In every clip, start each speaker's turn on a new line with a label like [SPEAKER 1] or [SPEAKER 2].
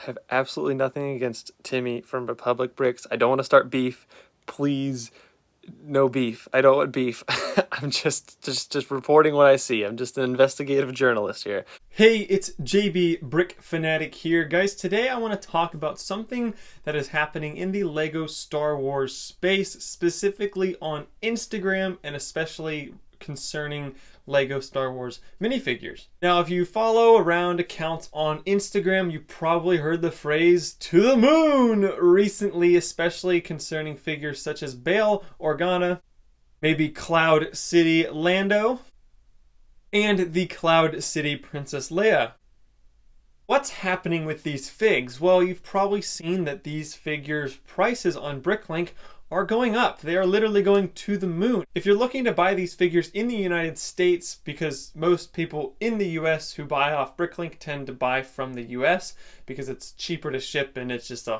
[SPEAKER 1] I have absolutely nothing against Timmy from Republic Bricks. I don't want to start beef. Please, no beef. I don't want beef. I'm just reporting what I see. I'm just an investigative journalist here. Hey, it's Jbbrickfanatic here. Guys, today I want to talk about something that is happening in the LEGO Star Wars space, specifically on Instagram, and especially concerning LEGO Star Wars minifigures. Now, if you follow around accounts on Instagram, you probably heard the phrase "to the moon" recently, especially concerning figures such as Bail Organa, maybe Cloud City Lando, and the Cloud City Princess Leia. What's happening with these figs? Well, you've probably seen that these figures' prices on Bricklink are going up. They are literally going to the moon. If you're looking to buy these figures in the United States, because most people in the US who buy off Bricklink tend to buy from the US because it's cheaper to ship and it's just a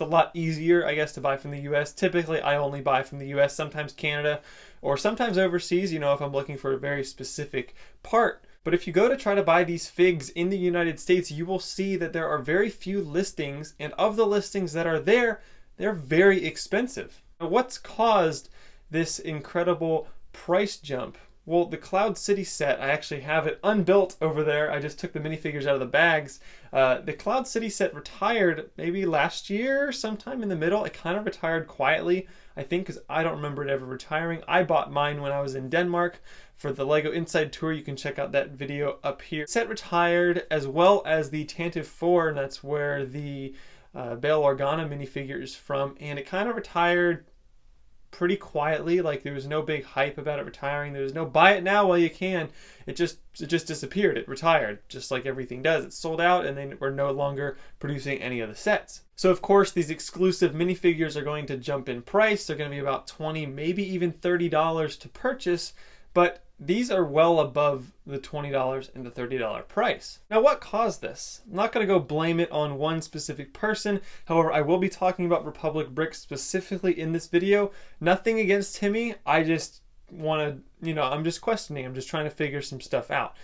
[SPEAKER 1] lot easier, I guess, to buy from the US. Typically, I only buy from the US, sometimes Canada, or sometimes overseas, if I'm looking for a very specific part. But if you go to try to buy these figs in the United States, you will see that there are very few listings, and of the listings that are there, they're very expensive. Now, what's caused this incredible price jump? Well, the Cloud City set, I actually have it unbuilt over there. I just took the minifigures out of the bags. The Cloud City set retired maybe last year, sometime in the middle. It kind of retired quietly, I think, because I don't remember it ever retiring. I bought mine when I was in Denmark for the LEGO Inside Tour. You can check out that video up here. Set retired, as well as the Tantive 4, and that's where the Bail Organa minifigure is from, and it kind of retired pretty quietly. Like, there was no big hype about it retiring. There was no buy it now while you can. It just disappeared. It retired, just like everything does. It sold out, and then we're no longer producing any of the sets. So of course these exclusive minifigures are going to jump in price. They're going to be about $20, maybe even $30 to purchase, but these are well above the $20 and the $30 price. Now, what caused this? I'm not going to go blame it on one specific person. However, I will be talking about Republic Bricks specifically in this video. Nothing against Timmy. I just want to, I'm just questioning. I'm just trying to figure some stuff out.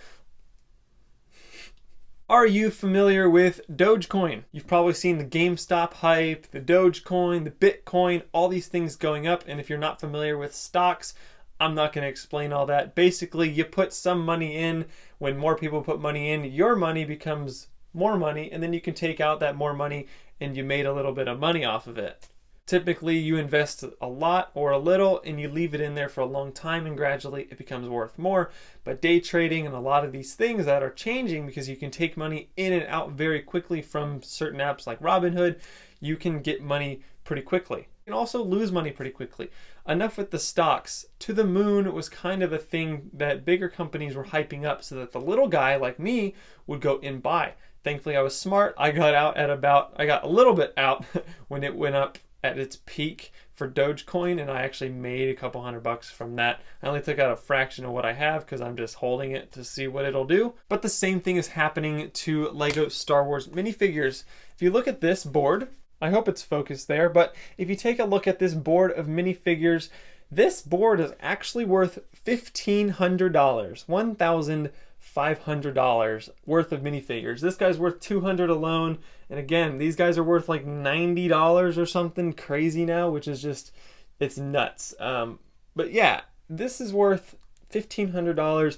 [SPEAKER 1] Are you familiar with Dogecoin? You've probably seen the GameStop hype, the Dogecoin, the Bitcoin, all these things going up. And if you're not familiar with stocks, I'm not going to explain all that. Basically, you put some money in. When more people put money in, your money becomes more money, and then you can take out that more money and you made a little bit of money off of it. Typically, you invest a lot or a little and you leave it in there for a long time, and gradually it becomes worth more. But day trading and a lot of these things that are changing, because you can take money in and out very quickly from certain apps like Robinhood, you can get money pretty quickly. You can also lose money pretty quickly. Enough with the stocks. To the moon was kind of a thing that bigger companies were hyping up so that the little guy like me would go and buy. Thankfully, I was smart. I got a little bit out when it went up at its peak for Dogecoin, and I actually made a couple $100 from that. I only took out a fraction of what I have because I'm just holding it to see what it'll do. But the same thing is happening to LEGO Star Wars minifigures. If you look at this board, I hope it's focused there, but if you take a look at this board of minifigures, this board is actually worth $1,500, $1,500 worth of minifigures. This guy's worth $200 alone, and again, these guys are worth like $90 or something crazy now, which is just, it's nuts. But yeah, this is worth $1,500,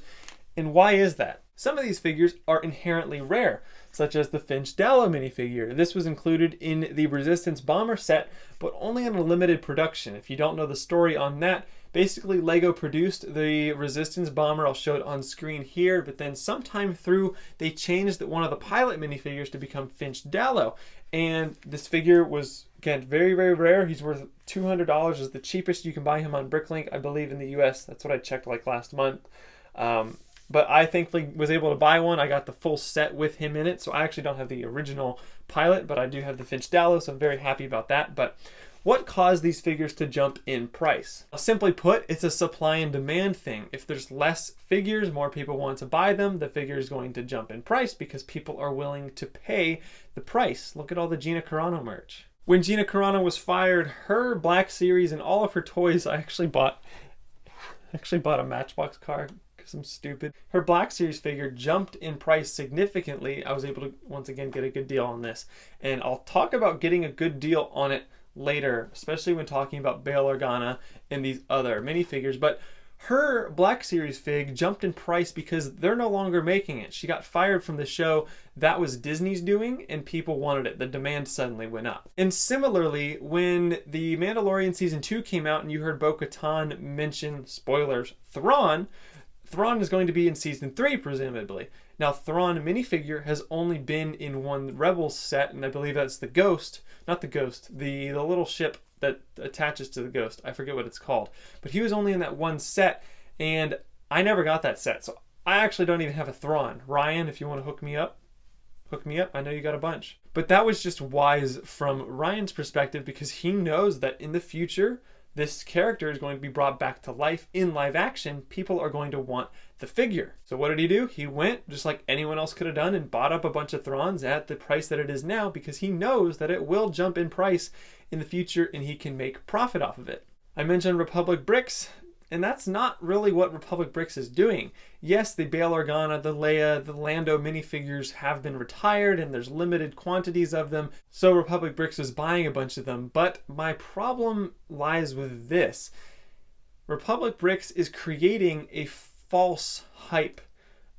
[SPEAKER 1] and why is that? Some of these figures are inherently rare, such as the Finch Dallo minifigure. This was included in the Resistance Bomber set, but only in a limited production. If you don't know the story on that, basically LEGO produced the Resistance Bomber. I'll show it on screen here, but then sometime through, they changed one of the pilot minifigures to become Finch Dallo. And this figure was, again, very, very rare. He's worth $200 is the cheapest you can buy him on Bricklink, I believe, in the US. That's what I checked like last month. But I thankfully was able to buy one. I got the full set with him in it, so I actually don't have the original pilot, but I do have the Finch Dallo, so I'm very happy about that. But what caused these figures to jump in price? Simply put, it's a supply and demand thing. If there's less figures, more people want to buy them, the figure is going to jump in price because people are willing to pay the price. Look at all the Gina Carano merch. When Gina Carano was fired, her Black Series and all of her toys, I actually bought a Matchbox car because I'm stupid. Her Black Series figure jumped in price significantly. I was able to, once again, get a good deal on this. And I'll talk about getting a good deal on it later, especially when talking about Bail Organa and these other minifigures. But her Black Series fig jumped in price because they're no longer making it. She got fired from the show. That was Disney's doing, and people wanted it. The demand suddenly went up. And similarly, when The Mandalorian Season 2 came out and you heard Bo-Katan mention, spoilers, Thrawn is going to be in Season 3, presumably. Now, Thrawn minifigure has only been in one Rebels set, and I believe that's the Ghost. Not the Ghost, the little ship that attaches to the Ghost. I forget what it's called. But he was only in that one set, and I never got that set. So I actually don't even have a Thrawn. Ryan, if you want to hook me up. I know you got a bunch. But that was just wise from Ryan's perspective, because he knows that in the future, this character is going to be brought back to life in live action. People are going to want the figure. So what did he do? He went, just like anyone else could have done, and bought up a bunch of Thrawns at the price that it is now, because he knows that it will jump in price in the future and he can make profit off of it. I mentioned Republic Bricks, and that's not really what Republic Bricks is doing. Yes, the Bail Organa, the Leia, the Lando minifigures have been retired and there's limited quantities of them, so Republic Bricks is buying a bunch of them. But my problem lies with this. Republic Bricks is creating a false hype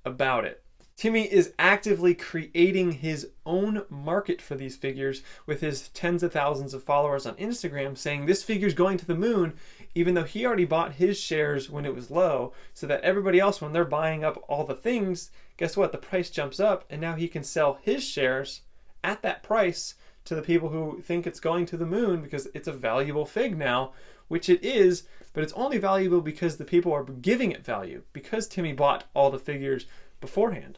[SPEAKER 1] about it. Timmy is actively creating his own market for these figures with his tens of thousands of followers on Instagram, saying this figure's going to the moon, even though he already bought his shares when it was low, so that everybody else, when they're buying up all the things, guess what? The price jumps up, and now he can sell his shares at that price to the people who think it's going to the moon, because it's a valuable fig now, which it is, but it's only valuable because the people are giving it value, because Timmy bought all the figures beforehand.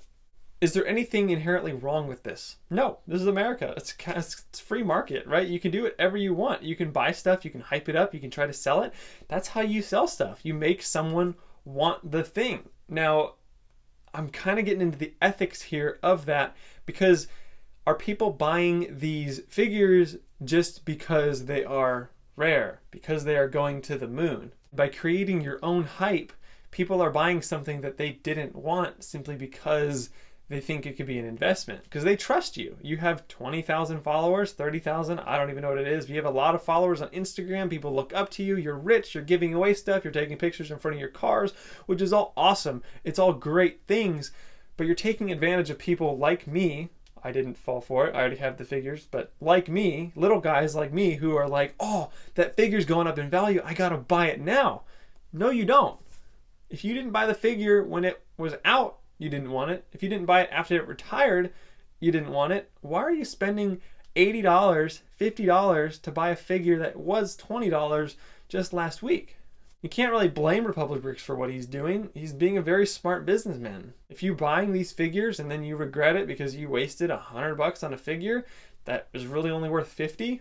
[SPEAKER 1] Is there anything inherently wrong with this? No, this is America. It's free market, right? You can do whatever you want. You can buy stuff, you can hype it up, you can try to sell it. That's how you sell stuff. You make someone want the thing. Now, I'm kind of getting into the ethics here of that, because are people buying these figures just because they are rare, because they are going to the moon? By creating your own hype, people are buying something that they didn't want simply because they think it could be an investment, because they trust you. You have 20,000 followers, 30,000, I don't even know what it is. But you have a lot of followers on Instagram. People look up to you. You're rich. You're giving away stuff. You're taking pictures in front of your cars, which is all awesome. It's all great things, but you're taking advantage of people like me. I didn't fall for it. I already have the figures, but like me, little guys like me who are like, oh, that figure's going up in value. I got to buy it now. No, you don't. If you didn't buy the figure when it was out, you didn't want it. If you didn't buy it after it retired, you didn't want it. Why are you spending $80, $50 to buy a figure that was $20 just last week? You can't really blame Republic Bricks for what he's doing. He's being a very smart businessman. If you're buying these figures and then you regret it because you wasted $100 on a figure that is really only worth $50,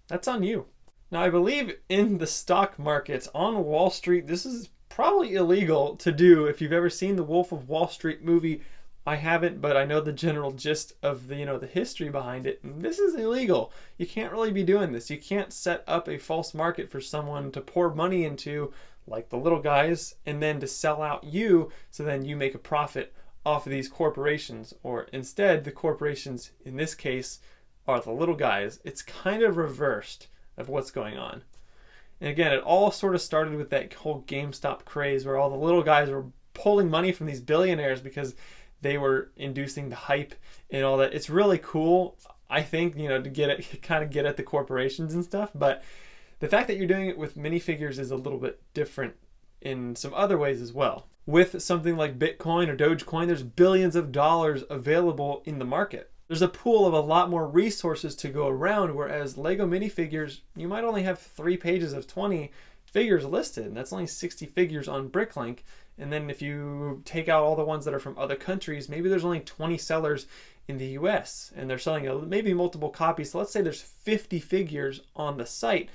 [SPEAKER 1] that's on you. Now, I believe in the stock markets on Wall Street, this is probably illegal to do. If you've ever seen the Wolf of Wall Street movie, I haven't, but I know the general gist of the history behind it. And this is illegal. You can't really be doing this. You can't set up a false market for someone to pour money into, like the little guys, and then to sell out you, so then you make a profit off of these corporations. Or instead, the corporations in this case are the little guys. It's kind of reversed of what's going on. And again, it all sort of started with that whole GameStop craze where all the little guys were pulling money from these billionaires because they were inducing the hype and all that. It's really cool, I think, to get at the corporations and stuff. But the fact that you're doing it with minifigures is a little bit different in some other ways as well. With something like Bitcoin or Dogecoin, there's billions of dollars available in the market. There's a pool of a lot more resources to go around, whereas Lego minifigures, you might only have 3 pages of 20 figures listed, and that's only 60 figures on Bricklink. And then if you take out all the ones that are from other countries, maybe there's only 20 sellers in the US, and they're selling maybe multiple copies. So let's say there's 50 figures on the site.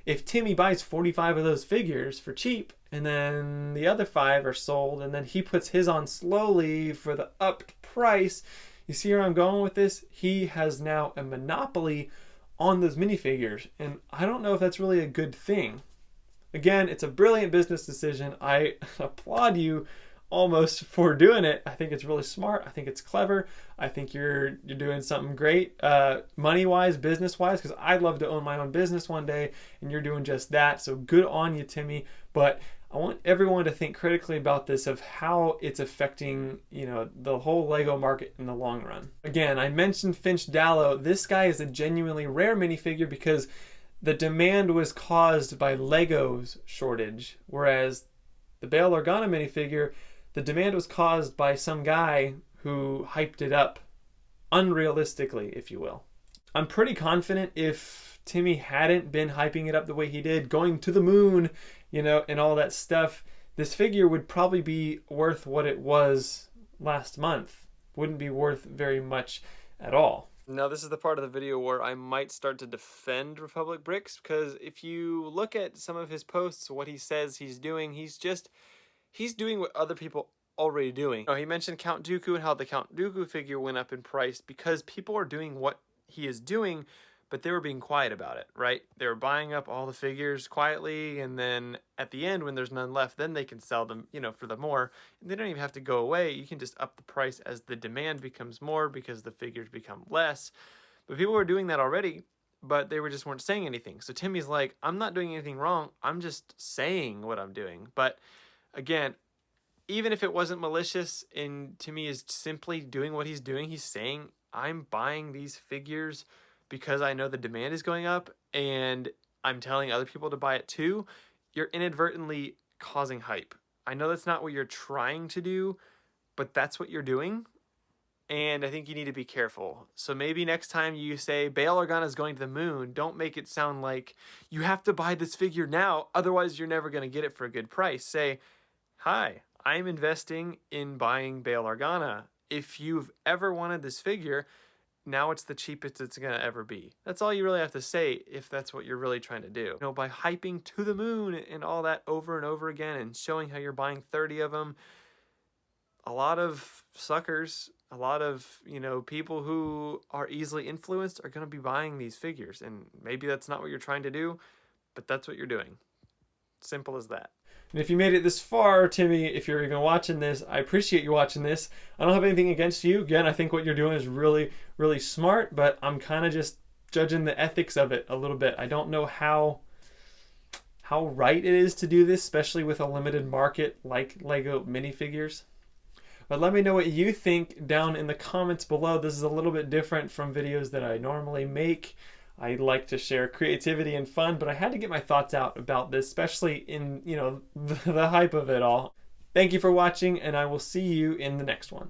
[SPEAKER 1] If Timmy buys 45 of those figures for cheap, and then the other 5 are sold, and then he puts his on slowly for the upped price, you see where I'm going with this? He has now a monopoly on those minifigures, and I don't know if that's really a good thing. Again, it's a brilliant business decision. I applaud you almost for doing it. I think it's really smart. I think it's clever. I think you're doing something great, money-wise, business-wise, because I'd love to own my own business one day, and you're doing just that. So good on you, Timmy. But I want everyone to think critically about this, of how it's affecting, the whole Lego market in the long run. Again, I mentioned Finch Dallow. This guy is a genuinely rare minifigure because the demand was caused by Lego's shortage, whereas the Bail Organa minifigure, the demand was caused by some guy who hyped it up unrealistically, if you will. I'm pretty confident if Timmy hadn't been hyping it up the way he did, going to the moon, and all that stuff, this figure would probably be worth what it was last month. Wouldn't be worth very much at all. Now, this is the part of the video where I might start to defend Republic Bricks, because if you look at some of his posts, what he says he's doing, he's doing what other people already doing. He mentioned Count Dooku and how the Count Dooku figure went up in price because people are doing what he is doing, but they were being quiet about it, right? They were buying up all the figures quietly, and then at the end, when there's none left, then they can sell them, for the more. And they don't even have to go away. You can just up the price as the demand becomes more because the figures become less. But people were doing that already, but they weren't saying anything. So Timmy's like, I'm not doing anything wrong. I'm just saying what I'm doing. But again, even if it wasn't malicious and Timmy is simply doing what he's doing, he's saying, I'm buying these figures because I know the demand is going up and I'm telling other people to buy it too, you're inadvertently causing hype. I know that's not what you're trying to do, but that's what you're doing. And I think you need to be careful. So maybe next time you say Bail Organa is going to the moon, don't make it sound like you have to buy this figure now, otherwise you're never going to get it for a good price. Say, hi, I'm investing in buying Bail Organa. If you've ever wanted this figure, now it's the cheapest it's going to ever be. That's all you really have to say if that's what you're really trying to do. By hyping to the moon and all that over and over again and showing how you're buying 30 of them, a lot of suckers, a lot of, people who are easily influenced are going to be buying these figures. And maybe that's not what you're trying to do, but that's what you're doing. Simple as that. And if you made it this far, Timmy, if you're even watching this, I appreciate you watching this. I don't have anything against you. Again, I think what you're doing is really, really smart, but I'm kind of just judging the ethics of it a little bit. I don't know how right it is to do this, especially with a limited market like Lego minifigures. But let me know what you think down in the comments below. This is a little bit different from videos that I normally make. I like to share creativity and fun, but I had to get my thoughts out about this, especially in, the hype of it all. Thank you for watching, and I will see you in the next one.